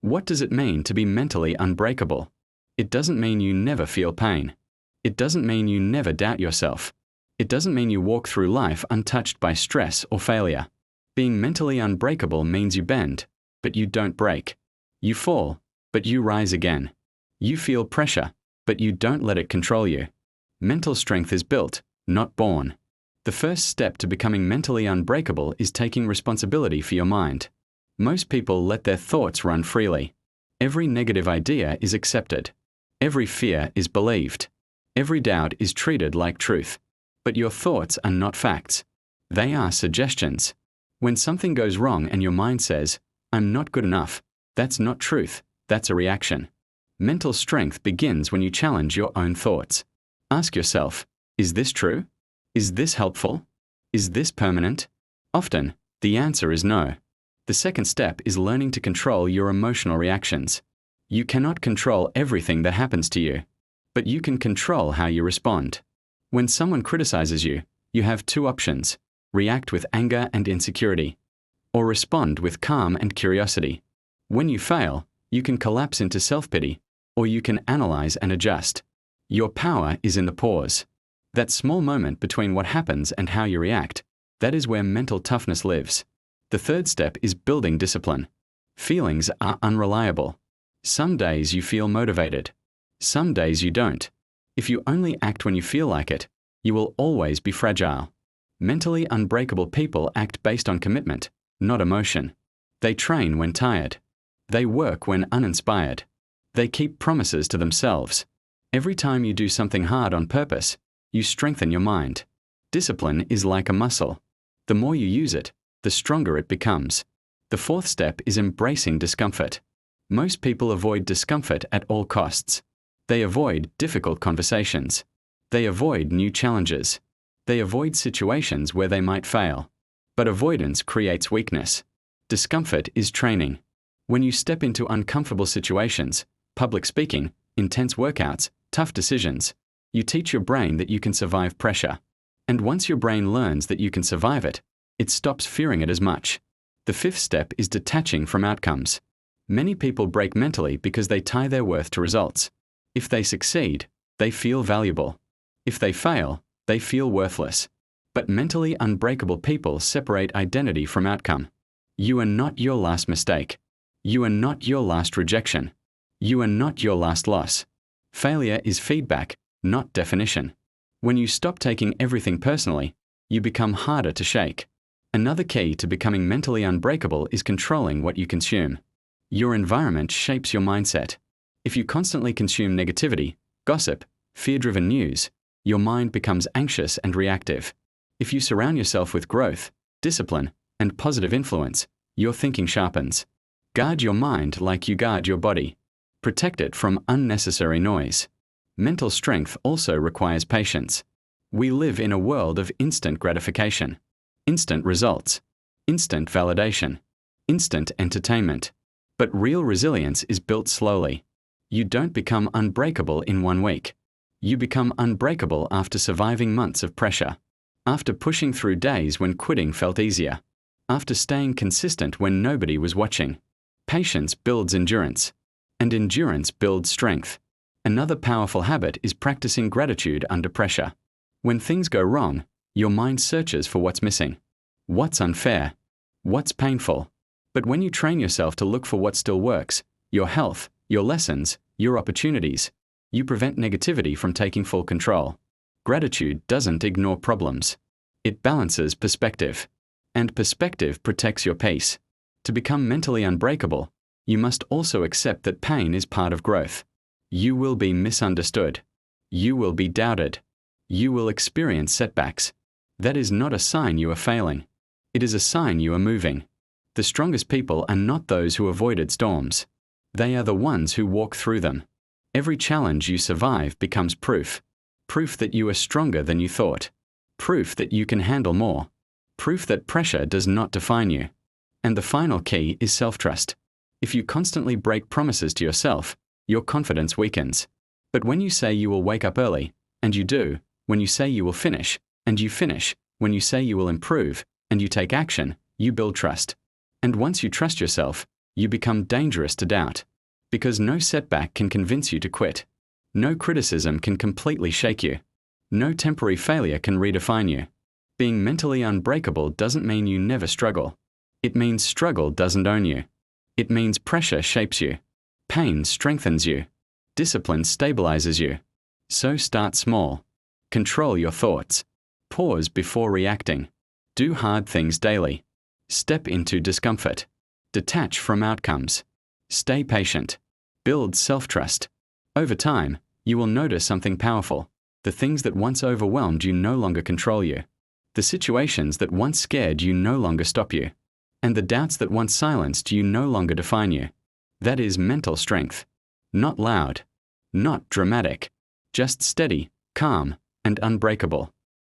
What does it mean to be mentally unbreakable? It doesn't mean you never feel pain. It doesn't mean you never doubt yourself. It doesn't mean you walk through life untouched by stress or failure. Being mentally unbreakable means you bend, but you don't break. You fall, but you rise again. You feel pressure, but you don't let it control you. Mental strength is built, not born. The first step to becoming mentally unbreakable is taking responsibility for your mind. Most people let their thoughts run freely. Every negative idea is accepted. Every fear is believed. Every doubt is treated like truth. But your thoughts are not facts. They are suggestions. When something goes wrong and your mind says, "I'm not good enough," that's not truth, that's a reaction. Mental strength begins when you challenge your own thoughts. Ask yourself, is this true? Is this helpful? Is this permanent? Often, the answer is no. The second step is learning to control your emotional reactions. You cannot control everything that happens to you, but you can control how you respond. When someone criticizes you, you have two options: react with anger and insecurity, or respond with calm and curiosity. When you fail, you can collapse into self-pity, or you can analyze and adjust. Your power is in the pause. That small moment between what happens and how you react, that is where mental toughness lives. The third step is building discipline. Feelings are unreliable. Some days you feel motivated. Some days you don't. If you only act when you feel like it, you will always be fragile. Mentally unbreakable people act based on commitment, not emotion. They train when tired. They work when uninspired. They keep promises to themselves. Every time you do something hard on purpose, you strengthen your mind. Discipline is like a muscle. The more you use it, the stronger it becomes. The fourth step is embracing discomfort. Most people avoid discomfort at all costs. They avoid difficult conversations. They avoid new challenges. They avoid situations where they might fail. But avoidance creates weakness. Discomfort is training. When you step into uncomfortable situations, public speaking, intense workouts, tough decisions, you teach your brain that you can survive pressure. And once your brain learns that you can survive it, it stops fearing it as much. The fifth step is detaching from outcomes. Many people break mentally because they tie their worth to results. If they succeed, they feel valuable. If they fail, they feel worthless. But mentally unbreakable people separate identity from outcome. You are not your last mistake. You are not your last rejection. You are not your last loss. Failure is feedback, not definition. When you stop taking everything personally, you become harder to shake. Another key to becoming mentally unbreakable is controlling what you consume. Your environment shapes your mindset. If you constantly consume negativity, gossip, fear-driven news, your mind becomes anxious and reactive. If you surround yourself with growth, discipline, and positive influence, your thinking sharpens. Guard your mind like you guard your body. Protect it from unnecessary noise. Mental strength also requires patience. We live in a world of instant gratification. Instant results, instant validation, instant entertainment. But real resilience is built slowly. You don't become unbreakable in 1 week. You become unbreakable after surviving months of pressure, after pushing through days when quitting felt easier, after staying consistent when nobody was watching. Patience builds endurance, and endurance builds strength. Another powerful habit is practicing gratitude under pressure. When things go wrong, your mind searches for what's missing, what's unfair, what's painful. But when you train yourself to look for what still works, your health, your lessons, your opportunities, you prevent negativity from taking full control. Gratitude doesn't ignore problems. It balances perspective. And perspective protects your peace. To become mentally unbreakable, you must also accept that pain is part of growth. You will be misunderstood. You will be doubted. You will experience setbacks. That is not a sign you are failing. It is a sign you are moving. The strongest people are not those who avoided storms. They are the ones who walk through them. Every challenge you survive becomes proof. Proof that you are stronger than you thought. Proof that you can handle more. Proof that pressure does not define you. And the final key is self-trust. If you constantly break promises to yourself, your confidence weakens. But when you say you will wake up early, and you do, when you say you will finish, and you finish, when you say you will improve, and you take action, you build trust. And once you trust yourself, You become dangerous to doubt. Because no setback can convince you to quit. No criticism can completely shake you. No temporary failure can redefine you. Being mentally unbreakable doesn't mean you never struggle. It means struggle doesn't own you. It means pressure shapes you. Pain strengthens you. Discipline stabilizes you. So start small. Control your thoughts. Pause before reacting. Do hard things daily. Step into discomfort. Detach from outcomes. Stay patient. Build self-trust. Over time, you will notice something powerful. The things that once overwhelmed you no longer control you. The situations that once scared you no longer stop you. And the doubts that once silenced you no longer define you. That is mental strength. Not loud. Not dramatic. Just steady, calm, and unbreakable.